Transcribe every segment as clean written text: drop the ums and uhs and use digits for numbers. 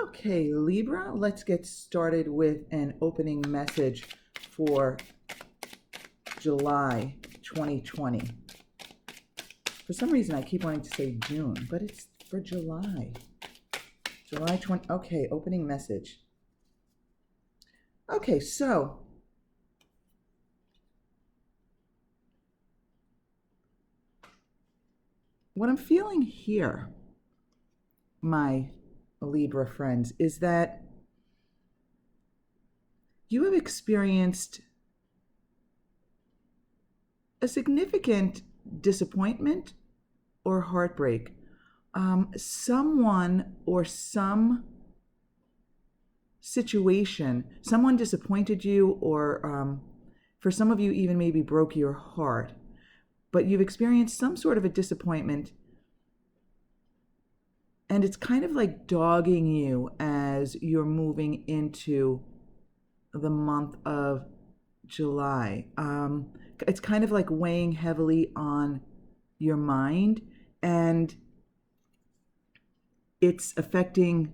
Okay, Libra, let's get started with an opening message for July 2020. For some reason, I keep wanting to say June, but it's for July. July 20. Okay, opening message. Okay, so what I'm feeling here, my Libra friends, is that you have experienced a significant disappointment or heartbreak. Someone or some situation, someone disappointed you, or for some of you, even maybe broke your heart. But you've experienced some sort of a disappointment, and it's kind of like dogging you as you're moving into the month of July. It's kind of like weighing heavily on your mind, and it's affecting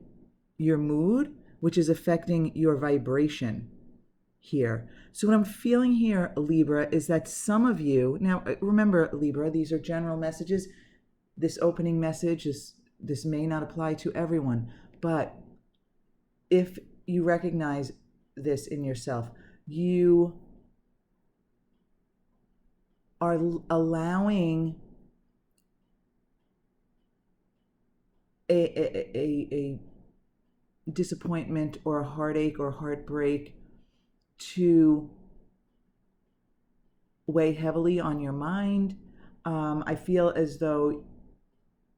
your mood, which is affecting your vibration here. So what I'm feeling here, Libra, is that some of you, now remember, Libra, these are general messages. This opening message this may not apply to everyone, but if you recognize this in yourself, you are allowing a disappointment or a heartache or heartbreak to weigh heavily on your mind. I feel as though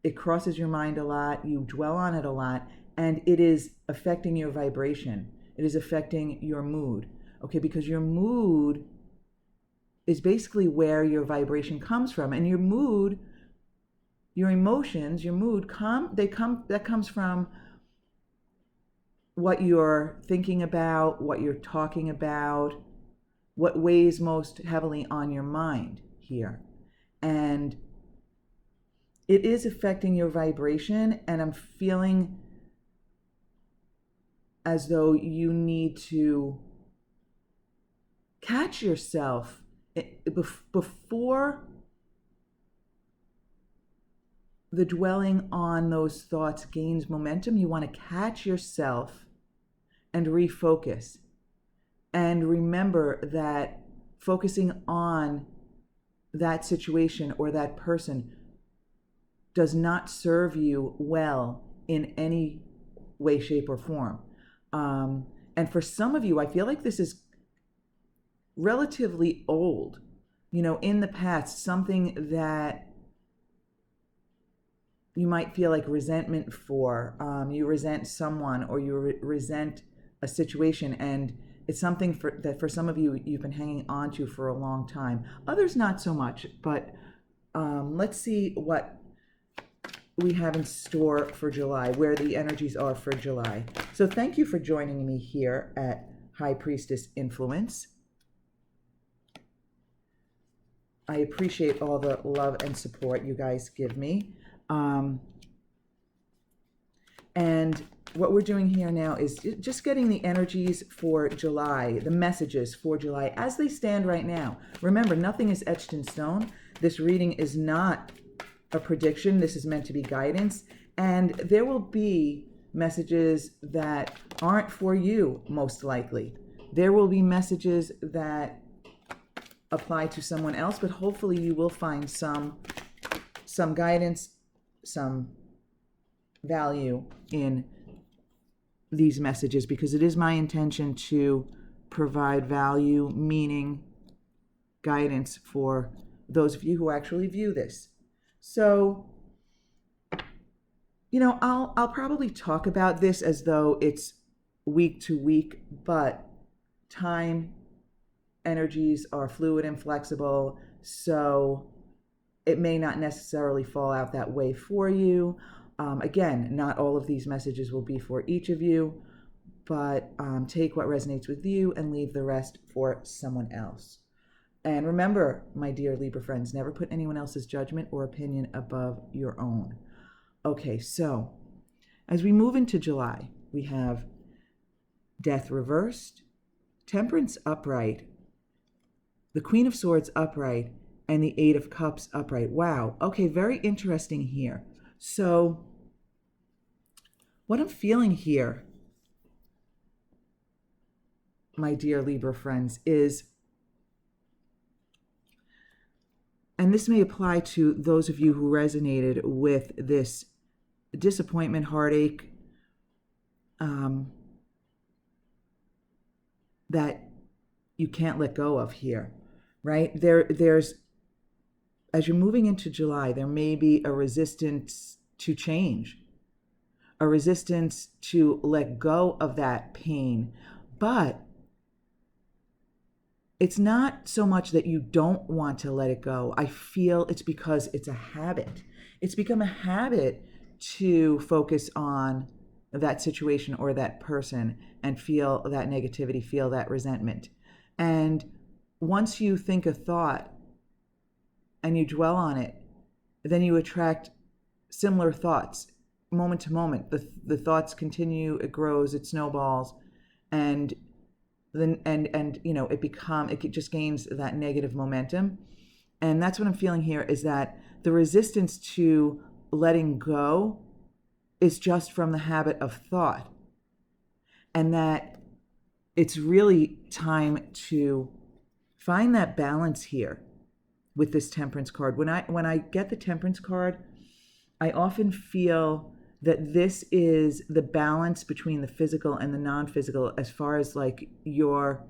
it crosses your mind a lot, you dwell on it a lot, and it is affecting your vibration. It is affecting your mood, okay? Because your mood is basically where your vibration comes from, and your mood, your emotions, your mood that comes from what you're thinking about, what you're talking about, what weighs most heavily on your mind here. And it is affecting your vibration, and I'm feeling as though you need to catch yourself before the dwelling on those thoughts gains momentum. You want to catch yourself and refocus. And remember that focusing on that situation or that person does not serve you well in any way, shape, or form. And for some of you, I feel like this is relatively old. You know, in the past, something that you might feel like resentment for. You resent someone, or you resent a situation, and it's something that for some of you, you've been hanging on to for a long time. Others, not so much, but let's see what we have in store for July, where the energies are for July. So thank you for joining me here at High Priestess Influence. I appreciate all the love and support you guys give me. And what we're doing here now is just getting the energies for July, the messages for July as they stand right now. Remember, nothing is etched in stone. This reading is not a prediction. This is meant to be guidance. And there will be messages that aren't for you, most likely. There will be messages that apply to someone else, but hopefully you will find some guidance, some value in these messages, because it is my intention to provide value, meaning, guidance for those of you who actually view this. So, you know, I'll probably talk about this as though it's week to week, but time, energies are fluid and flexible, so it may not necessarily fall out that way for you. Again, not all of these messages will be for each of you, but take what resonates with you and leave the rest for someone else. And remember, my dear Libra friends, never put anyone else's judgment or opinion above your own. Okay, so as we move into July, we have Death reversed, Temperance upright, the Queen of Swords upright, and the Eight of Cups upright. Wow. Okay, very interesting here. So what I'm feeling here, my dear Libra friends, is, and this may apply to those of you who resonated with this disappointment, heartache, that you can't let go of here, right? There's, as you're moving into July, there may be a resistance to change, a resistance to let go of that pain. But it's not so much that you don't want to let it go. I feel it's because it's a habit. It's become a habit to focus on that situation or that person and feel that negativity, feel that resentment. And once you think a thought and you dwell on it, then you attract similar thoughts moment to moment. The thoughts continue, it grows, it snowballs, and then it just gains that negative momentum. And that's what I'm feeling here, is that the resistance to letting go is just from the habit of thought, and that it's really time to find that balance here with this Temperance card. When I get the Temperance card, I often feel that this is the balance between the physical and the non-physical, as far as like your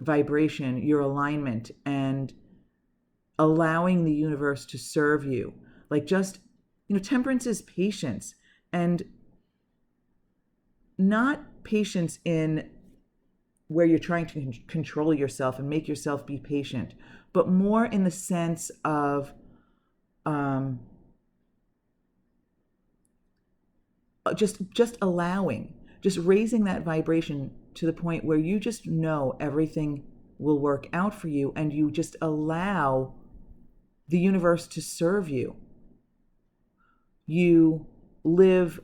vibration, your alignment, and allowing the universe to serve you. Like, just, Temperance is patience, and not patience in where you're trying to control yourself and make yourself be patient, but more in the sense of just allowing, just raising that vibration to the point where you just know everything will work out for you, and you just allow the universe to serve you. You live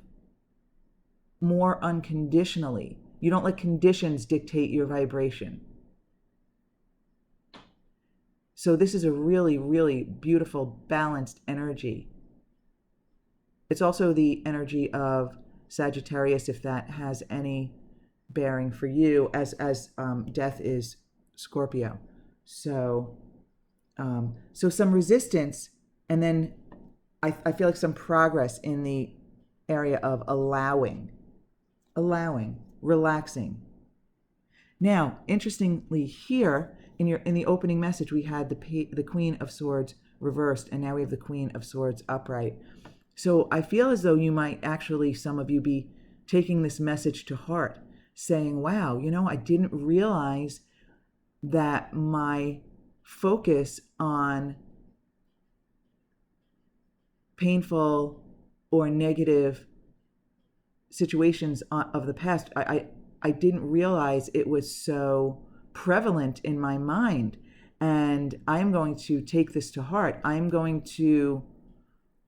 more unconditionally. You don't let conditions dictate your vibration. So this is a really, really beautiful, balanced energy. It's also the energy of Sagittarius, if that has any bearing for you, as Death is Scorpio. So some resistance, and then I feel like some progress in the area of allowing, relaxing. Now, interestingly, here in the opening message, we had the Queen of Swords reversed, and now we have the Queen of Swords upright. So I feel as though you might actually, some of you, be taking this message to heart, saying, wow, I didn't realize that my focus on painful or negative situations of the past, I didn't realize it was so prevalent in my mind. And I am going to take this to heart. I am going to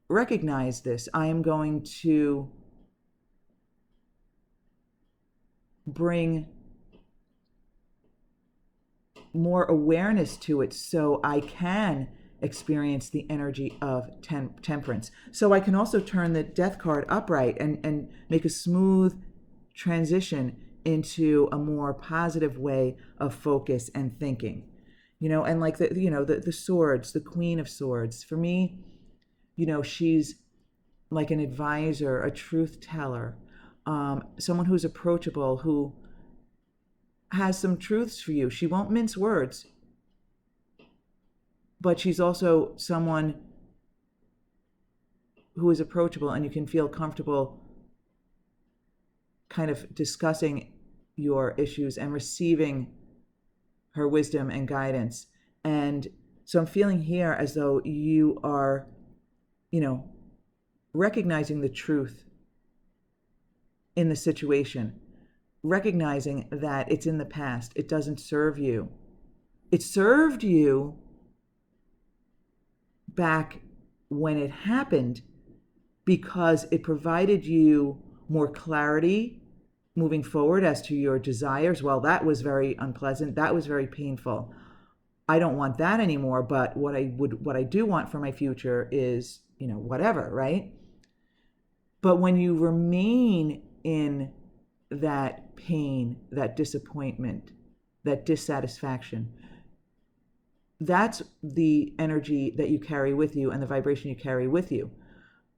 recognize this. I am going to bring more awareness to it so I can experience the energy of temperance. So I can also turn the Death card upright and make a smooth transition into a more positive way of focus and thinking. And like the swords, the Queen of Swords, for me, she's like an advisor, a truth teller, someone who's approachable, who has some truths for you. She won't mince words, but she's also someone who is approachable, and you can feel comfortable kind of discussing your issues and receiving her wisdom and guidance. And so I'm feeling here as though you are, recognizing the truth in the situation, recognizing that it's in the past. It doesn't serve you. It served you back when it happened because it provided you more clarity moving forward as to your desires. Well, that was very unpleasant. That was very painful. I don't want that anymore, but what I do want for my future is, whatever, right? But when you remain in that pain, that disappointment, that dissatisfaction, that's the energy that you carry with you and the vibration you carry with you.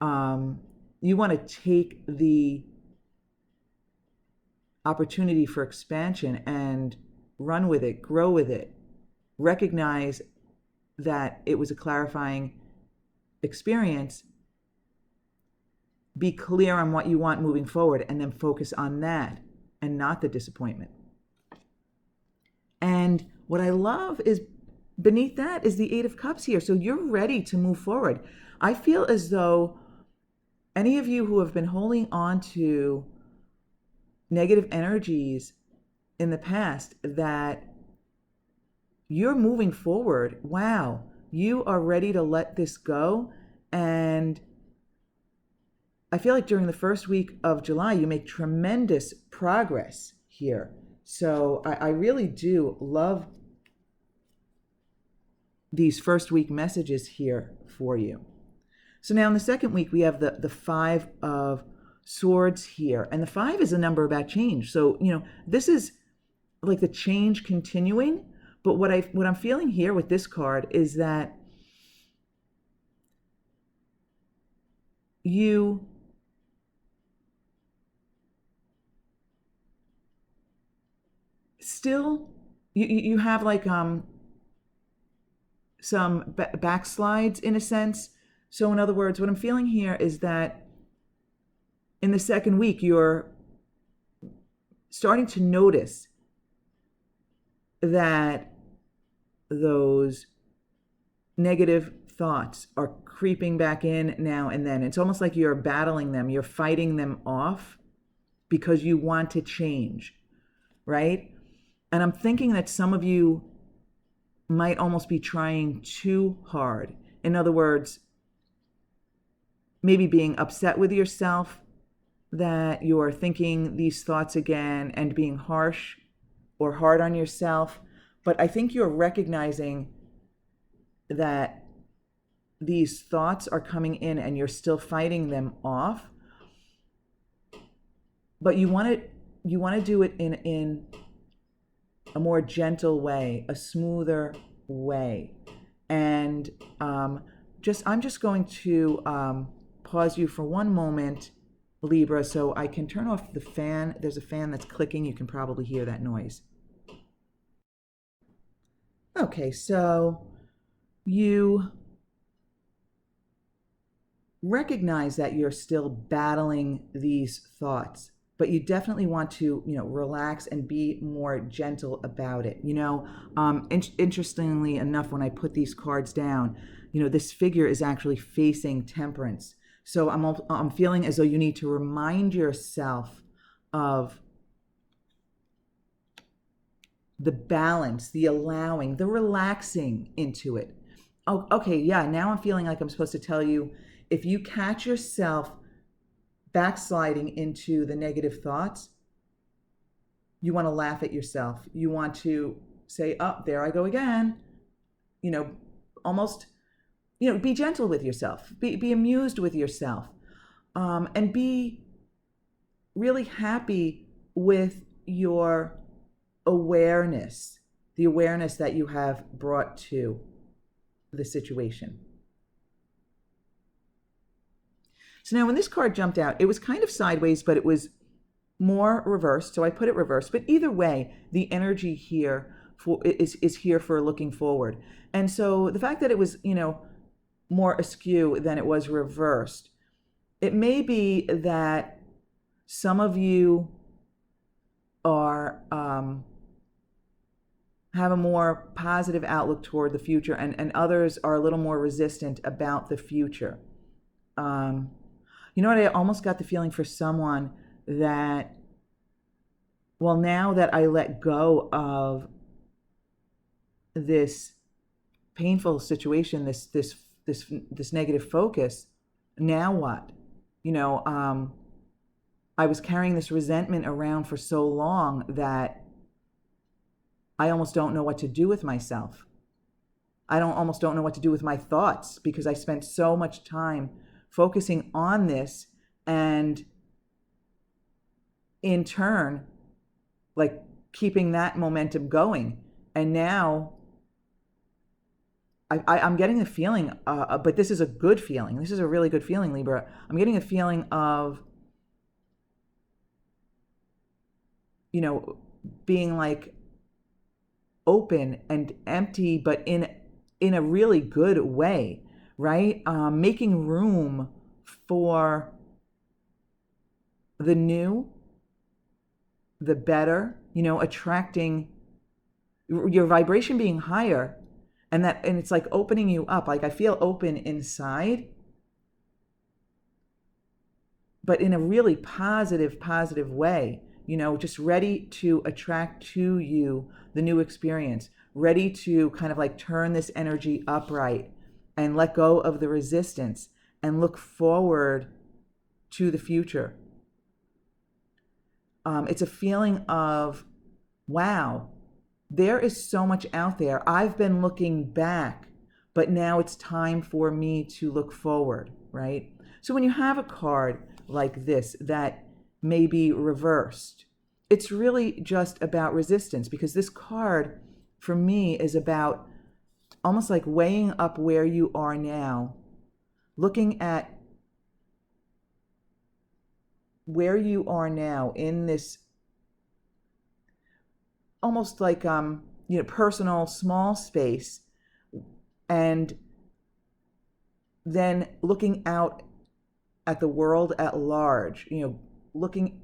You want to take the opportunity for expansion and run with it, grow with it, recognize that it was a clarifying experience, be clear on what you want moving forward, and then focus on that and not the disappointment. And what I love is beneath that is the Eight of Cups here. So you're ready to move forward. I feel as though any of you who have been holding on to negative energies in the past, that you're moving forward. Wow, you are ready to let this go. And I feel like during the first week of July, you make tremendous progress here. So I really do love these first week messages here for you. So now in the second week, we have the Five of Swords here. And the 5 is a number about change. So, this is like the change continuing. But what I'm feeling here with this card is that you still, you have like some backslides in a sense. So in other words, what I'm feeling here is that in the second week, you're starting to notice that those negative thoughts are creeping back in now and then. It's almost like you're battling them, you're fighting them off because you want to change, right? And I'm thinking that some of you might almost be trying too hard. In other words, maybe being upset with yourself that you're thinking these thoughts again and being harsh or hard on yourself. But I think you're recognizing that these thoughts are coming in and you're still fighting them off. But you want to do it in a more gentle way, a smoother way. And I'm just going to pause you for one moment, Libra, so I can turn off the fan. There's a fan that's clicking. You can probably hear that noise. Okay, so you recognize that you're still battling these thoughts, but you definitely want to, relax and be more gentle about it. Interestingly enough, when I put these cards down, this figure is actually facing Temperance. So I'm feeling as though you need to remind yourself of the balance, the allowing, the relaxing into it. Oh, okay, yeah, now I'm feeling like I'm supposed to tell you, if you catch yourself backsliding into the negative thoughts, you want to laugh at yourself. You want to say, oh, there I go again. Almost, be gentle with yourself. Be amused with yourself. And be really happy with your awareness, the awareness that you have brought to the situation. So now when this card jumped out, it was kind of sideways, but it was more reversed. So I put it reversed. But either way, the energy here is here for looking forward. And so the fact that it was, more askew than it was reversed, it may be that some of you are have a more positive outlook toward the future, and others are a little more resistant about the future. You know what? I almost got the feeling for someone that, well, now that I let go of this painful situation, this negative focus, now what? I was carrying this resentment around for so long that I almost don't know what to do with myself. I almost don't know what to do with my thoughts because I spent so much time focusing on this, and in turn, like keeping that momentum going. And now I'm getting the feeling, but this is a good feeling. This is a really good feeling, Libra. I'm getting a feeling of, being like open and empty, but in a really good way, right? Making room for the new, the better, attracting your vibration being higher, and it's like opening you up. Like I feel open inside, but in a really positive way, just ready to attract to you the new experience, ready to kind of like turn this energy upright and let go of the resistance and look forward to the future. It's a feeling of, wow, there is so much out there. I've been looking back, but now it's time for me to look forward, right? So when you have a card like this that may be reversed, it's really just about resistance, because this card for me is about almost like weighing up where you are now, looking at where you are now in this almost like personal small space, and then looking out at the world at large, looking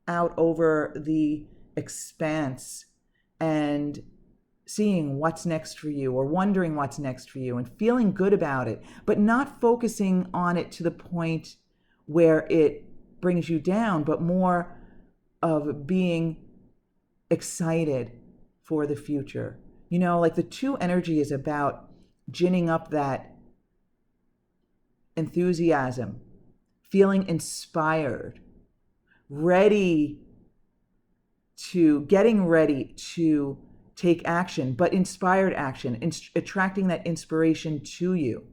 out over the expanse and seeing what's next for you, or wondering what's next for you and feeling good about it, but not focusing on it to the point where it brings you down, but more of being excited for the future. Like the two energy is about ginning up that enthusiasm, feeling inspired, getting ready to take action, but inspired action, attracting that inspiration to you.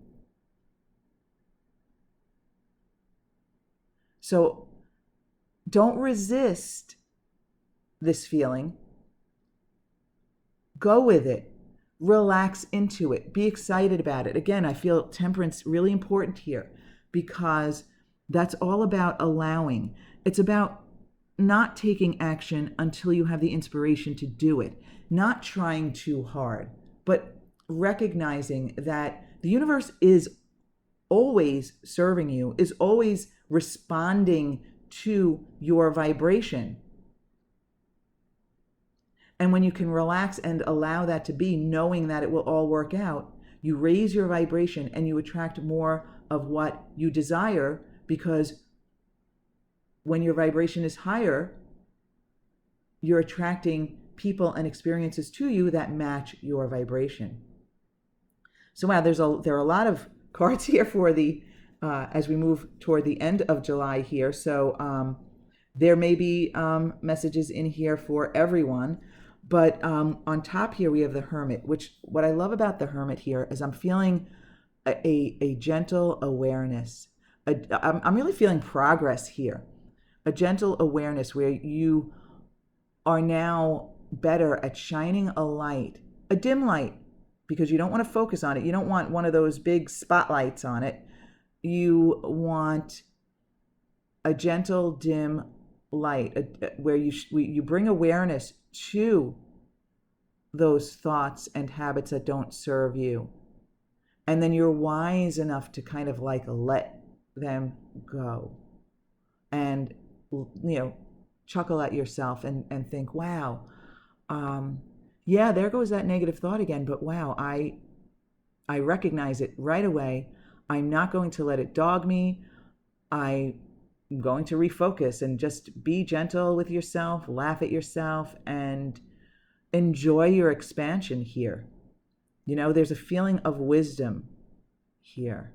So don't resist this feeling. Go with it. Relax into it. Be excited about it. Again, I feel temperance really important here, because that's all about allowing. It's about not taking action until you have the inspiration to do it, not trying too hard, but recognizing that the universe is always serving you, is always responding to your vibration. And when you can relax and allow that to be, knowing that it will all work out, you raise your vibration and you attract more of what you desire, because when your vibration is higher, you're attracting people and experiences to you that match your vibration. So wow, there are a lot of cards here for the as we move toward the end of July here. So there may be messages in here for everyone. But on top here, we have the Hermit, which what I love about the Hermit here is I'm feeling a gentle awareness. I'm really feeling progress here. A gentle awareness where you are now better at shining a light, a dim light, because you don't want to focus on it. You don't want one of those big spotlights on it. You want a gentle, dim light where you bring awareness to those thoughts and habits that don't serve you. And then you're wise enough to kind of like let them go and, chuckle at yourself and think, wow, yeah, there goes that negative thought again. But wow, I recognize it right away. I'm not going to let it dog me. I'm going to refocus and just be gentle with yourself, laugh at yourself, and enjoy your expansion here. There's a feeling of wisdom here.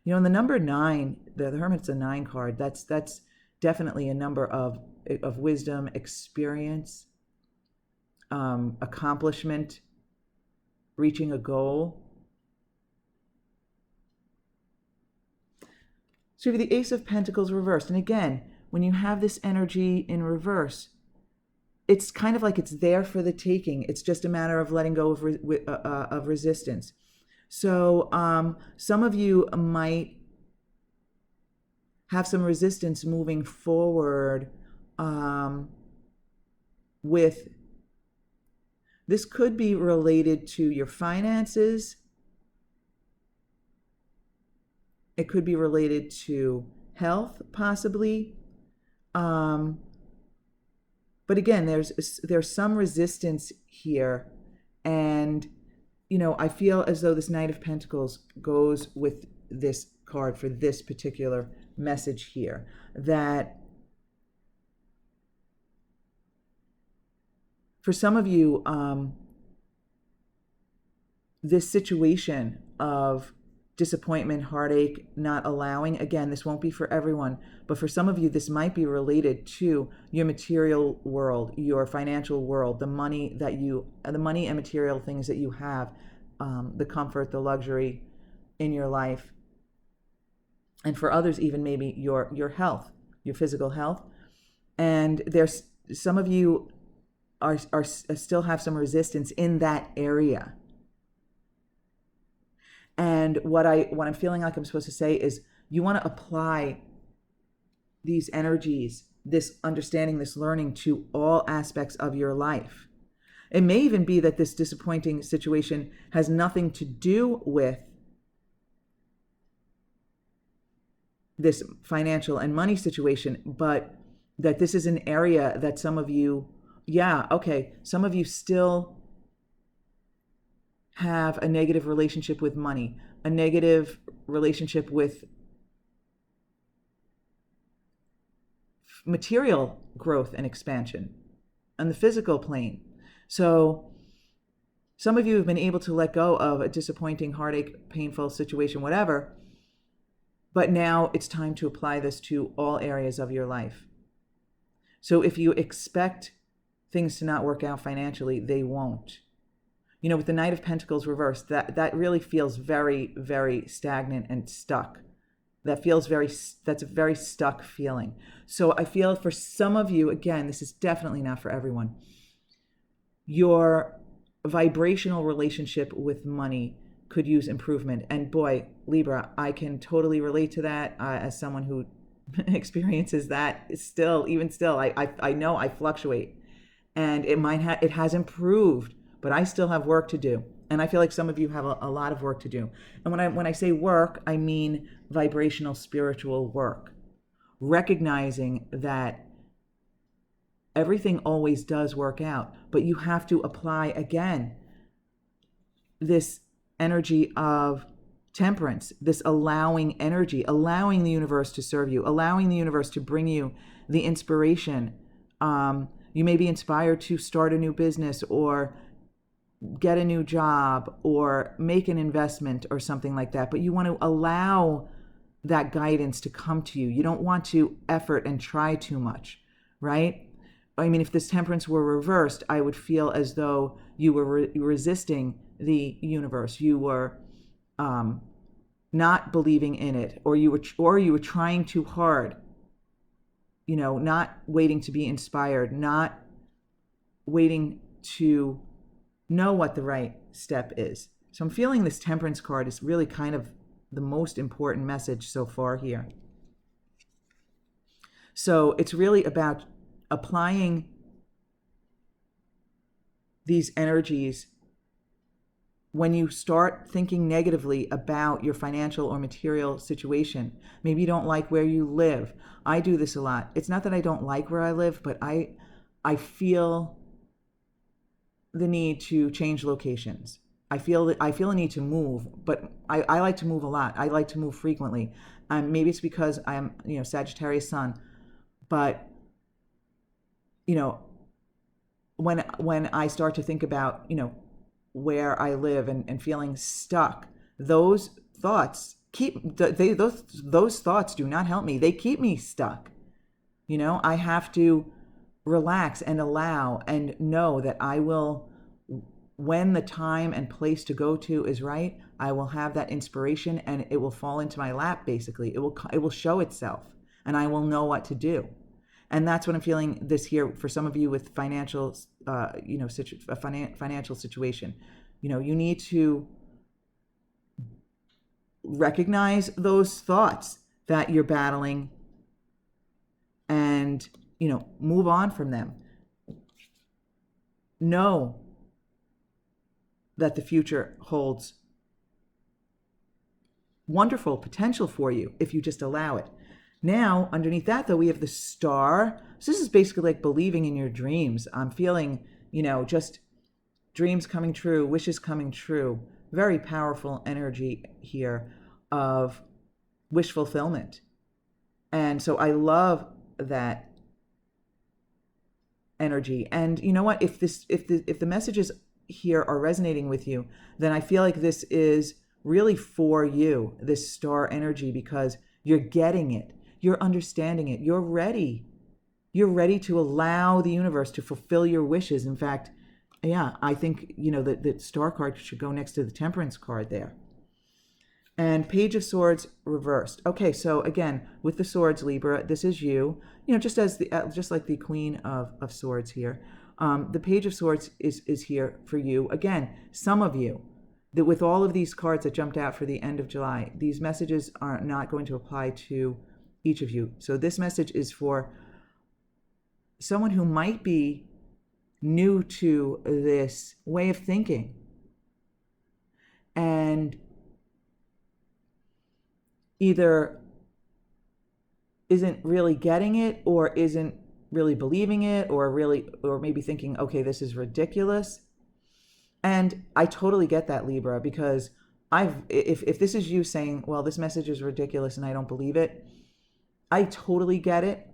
And the number 9, the Hermit's a 9 card. That's definitely a number of wisdom, experience, accomplishment, reaching a goal. So we have the Ace of Pentacles reversed. And again, when you have this energy in reverse, it's kind of like it's there for the taking. It's just a matter of letting go of resistance. So some of you might have some resistance moving forward with, this could be related to your finances. It could be related to health, possibly. But again, there's some resistance here. And, I feel as though this Knight of Pentacles goes with this card for this particular message here. That for some of you, this situation of disappointment, heartache, not allowing, again, this won't be for everyone, but for some of you, this might be related to your material world, your financial world, the money and material things that you have, the comfort, the luxury in your life. And for others, even maybe your health, your physical health. And there's some of you are still have some resistance in that area. And what I'm feeling like I'm supposed to say is, you want to apply these energies, this understanding, this learning to all aspects of your life. It may even be that this disappointing situation has nothing to do with this financial and money situation, but that this is an area that some of you, some of you still have a negative relationship with money, a negative relationship with material growth and expansion on the physical plane. So some of you have been able to let go of a disappointing, heartache, painful situation, whatever, but now it's time to apply this to all areas of your life. So if you expect things to not work out financially, they won't. With the Knight of Pentacles reversed, that really feels very, very stagnant and stuck. That's a very stuck feeling. So I feel for some of you, again, this is definitely not for everyone, your vibrational relationship with money could use improvement. And boy, Libra, I can totally relate to that as someone who experiences that still. I know I fluctuate, and it has improved, but I still have work to do. And I feel like some of you have a lot of work to do. And when I say work, I mean vibrational, spiritual work. Recognizing that everything always does work out, but you have to apply, again, this energy of temperance, this allowing energy, allowing the universe to serve you, allowing the universe to bring you the inspiration. You may be inspired to start a new business or get a new job or make an investment or something like that, but you want to allow that guidance to come to you. You don't want to effort and try too much, right? I mean, if this temperance were reversed, I would feel as though you were resisting the universe. You were not believing in it, or you were trying too hard. Not waiting to be inspired, not waiting to know what the right step is. So I'm feeling this temperance card is really kind of the most important message so far here. So it's really about applying these energies when you start thinking negatively about your financial or material situation. Maybe you don't like where you live. I do this a lot. It's not that I don't like where I live, but I feel the need to change locations. I feel a need to move, but I like to move a lot. I like to move frequently. Maybe it's because I'm, Sagittarius sun, but when I start to think about, where I live and feeling stuck, those thoughts those thoughts do not help me. They keep me stuck. I have to relax and allow and know that I will, when the time and place to go to is right, I will have that inspiration and it will fall into my lap. Basically, it will show itself, and I will know what to do. And that's what I'm feeling this year for some of you with financial, financial situation. You need to recognize those thoughts that you're battling and, move on from them. Know that the future holds wonderful potential for you if you just allow it. Now, underneath that, though, we have the star. So this is basically like believing in your dreams. I'm feeling, just dreams coming true, wishes coming true. Very powerful energy here of wish fulfillment. And so I love that energy. And you know what? If the messages here are resonating with you, then I feel like this is really for you, this star energy, because you're getting it, you're understanding it, you're ready to allow the universe to fulfill your wishes. In fact, yeah, I think the star card should go next to the temperance card there. And Page of Swords reversed. Okay, so again, with the swords, Libra, this is you. Just like the Queen of Swords here. The Page of Swords is here for you. Again, some of you, that with all of these cards that jumped out for the end of July, these messages are not going to apply to each of you. So this message is for someone who might be new to this way of thinking and either isn't really getting it or isn't really believing it or maybe thinking, okay, this is ridiculous. And I totally get that, Libra, because if this is you saying, well, this message is ridiculous and I don't believe it, I totally get it.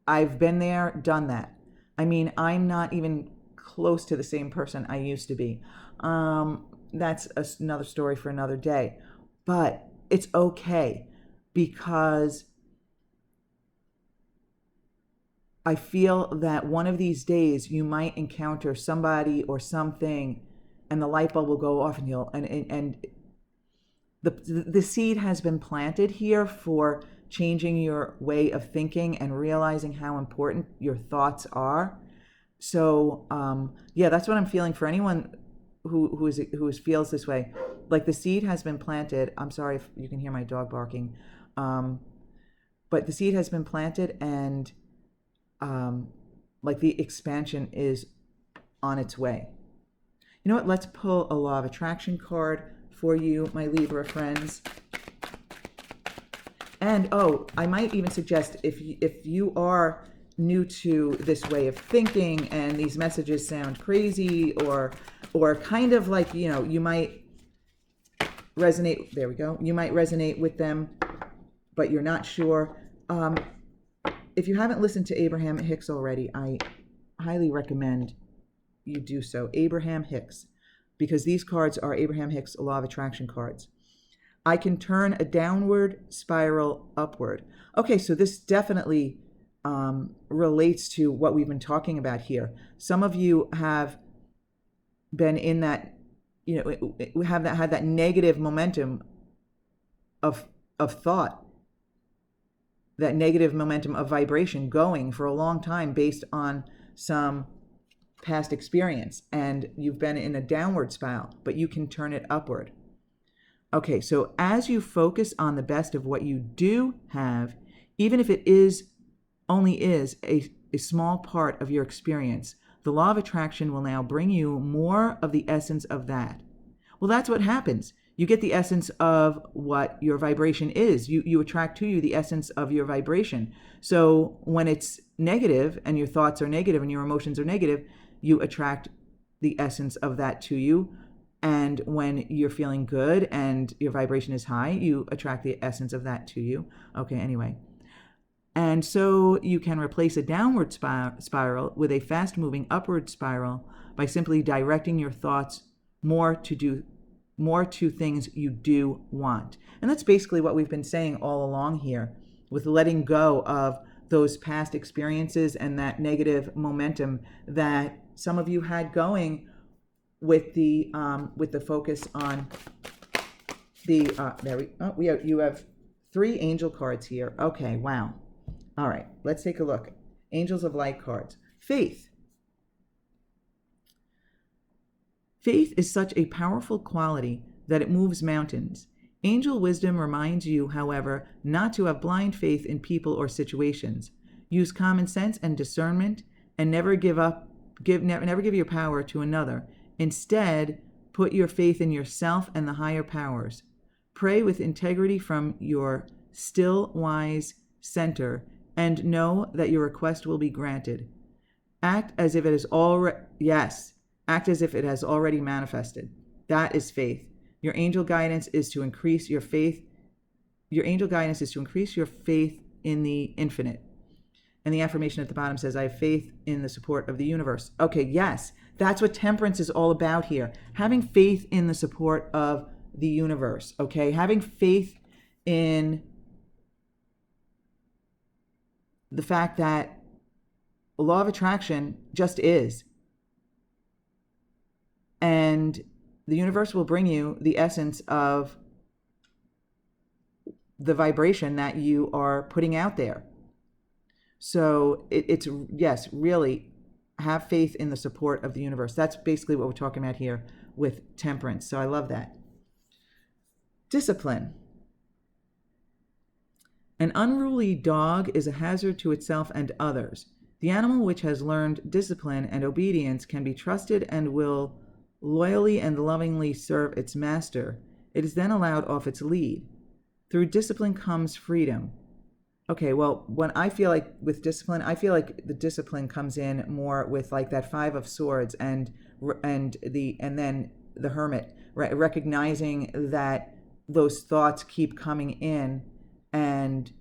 I've been there, done that. I mean, I'm not even close to the same person I used to be. That's another story for another day. But it's okay, because I feel that one of these days you might encounter somebody or something, and the light bulb will go off, and the seed has been planted here for changing your way of thinking and realizing how important your thoughts are. So that's what I'm feeling for anyone who feels this way. Like the seed has been planted. I'm sorry if you can hear my dog barking, but the seed has been planted, and like the expansion is on its way. You know what? Let's pull a Law of Attraction card for you, my Libra friends. And I might even suggest if you are new to this way of thinking and these messages sound crazy or kind of like, you might resonate, there we go, you might resonate with them, but you're not sure. If you haven't listened to Abraham Hicks already, I highly recommend you do so. Abraham Hicks, because these cards are Abraham Hicks Law of Attraction cards. I can turn a downward spiral upward. Okay, so this definitely relates to what we've been talking about here. Some of you have been in that, had that negative momentum of thought, that negative momentum of vibration going for a long time based on some past experience, and you've been in a downward spiral, but you can turn it upward. Okay, so as you focus on the best of what you do have, even if it only is a small part of your experience, the law of attraction will now bring you more of the essence of that. Well, that's what happens. You get the essence of what your vibration is. You attract to you the essence of your vibration. So when it's negative and your thoughts are negative and your emotions are negative, you attract the essence of that to you. And when you're feeling good and your vibration is high, you attract the essence of that to you. Okay, anyway. And so you can replace a downward spiral with a fast-moving upward spiral by simply directing your thoughts more to things you do want. And that's basically what we've been saying all along here. with letting go of those past experiences and that negative momentum that some of you had going with the focus on the you have 3 angel cards here. Okay, wow. All right, let's take a look. Angels of Light cards. Faith. Faith is such a powerful quality that it moves mountains. Angel wisdom reminds you, however, not to have blind faith in people or situations. Use common sense and discernment, and never give your power to another. Instead, put your faith in yourself and the higher powers. Pray with integrity from your still wise center, and know that your request will be granted. Act as if it is Act as if it has already manifested. That is faith. Your angel guidance is to increase your faith. Your angel guidance is to increase your faith in the infinite. And the affirmation at the bottom says, I have faith in the support of the universe. Okay, yes, that's what temperance is all about here. Having faith in the support of the universe, okay? Having faith in the fact that the law of attraction just is. And the universe will bring you the essence of the vibration that you are putting out there. So it's yes, really have faith in the support of the universe. That's basically what we're talking about here with temperance. So I love that. Discipline. An unruly dog is a hazard to itself and others. The animal which has learned discipline and obedience can be trusted and will loyally and lovingly serve its master. It is then allowed off its lead. Through discipline comes freedom. Okay, well, when I feel like with discipline, I feel like the discipline comes in more with like that 5 of Swords and then the Hermit, recognizing that those thoughts keep coming in and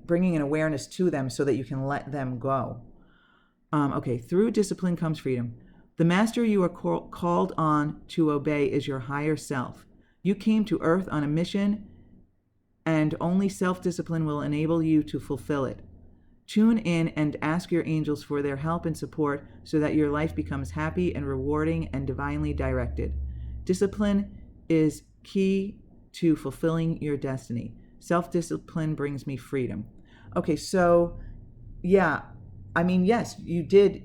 bringing an awareness to them so that you can let them go. Okay, through discipline comes freedom. The master you are called on to obey is your higher self. You came to Earth on a mission, and only self-discipline will enable you to fulfill it. Tune in and ask your angels for their help and support so that your life becomes happy and rewarding and divinely directed. Discipline is key to fulfilling your destiny. Self-discipline brings me freedom. Okay, so yeah, I mean, yes, you did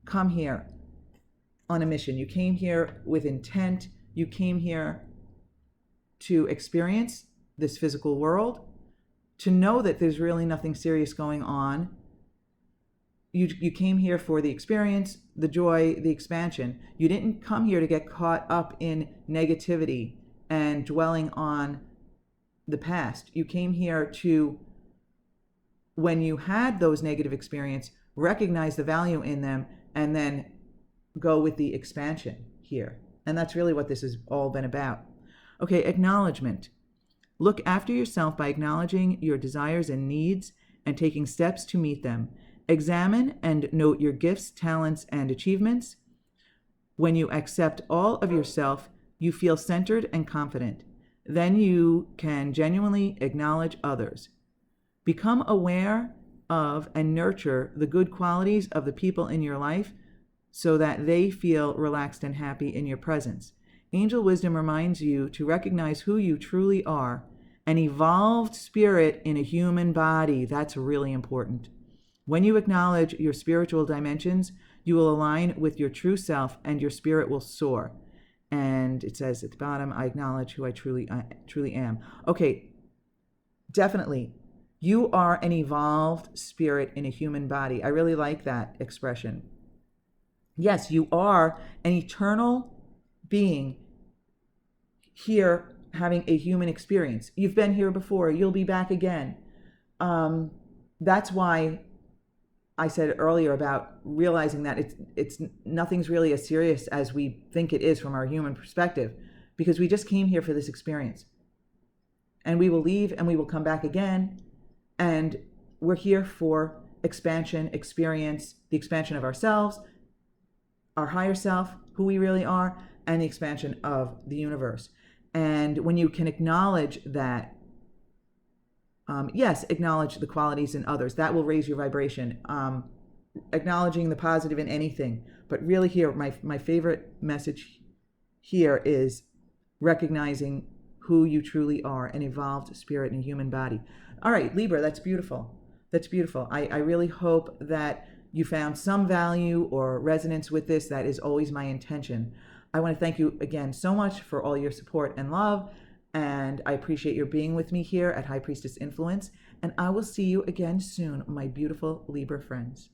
come here on a mission. You came here with intent. You came here to experience this physical world, to know that there's really nothing serious going on. You came here for the experience, the joy, the expansion. You didn't come here to get caught up in negativity and dwelling on the past. You came here to, when you had those negative experiences, recognize the value in them and then go with the expansion here. And that's really what this has all been about. Okay, acknowledgement. Look after yourself by acknowledging your desires and needs and taking steps to meet them. Examine and note your gifts, talents, and achievements. When you accept all of yourself, you feel centered and confident. Then you can genuinely acknowledge others. Become aware of and nurture the good qualities of the people in your life so that they feel relaxed and happy in your presence. Angel wisdom reminds you to recognize who you truly are, an evolved spirit in a human body. That's really important. When you acknowledge your spiritual dimensions, you will align with your true self and your spirit will soar. And it says at the bottom, I acknowledge who I truly am. Okay, definitely. You are an evolved spirit in a human body. I really like that expression. Yes, you are an eternal being here having a human experience. You've been here before. You'll be back again. That's why I said earlier about realizing that it's nothing's really as serious as we think it is from our human perspective, because we just came here for this experience. And we will leave and we will come back again. And we're here for expansion, experience, the expansion of ourselves, our higher self, who we really are, and the expansion of the universe. And when you can acknowledge that Yes, acknowledge the qualities in others. That will raise your vibration. Acknowledging the positive in anything. But really here, my favorite message here is recognizing who you truly are, an evolved spirit in a human body. All right, Libra, that's beautiful. That's beautiful. I really hope that you found some value or resonance with this. That is always my intention. I want to thank you again so much for all your support and love. And I appreciate your being with me here at High Priestess Influence. And I will see you again soon, my beautiful Libra friends.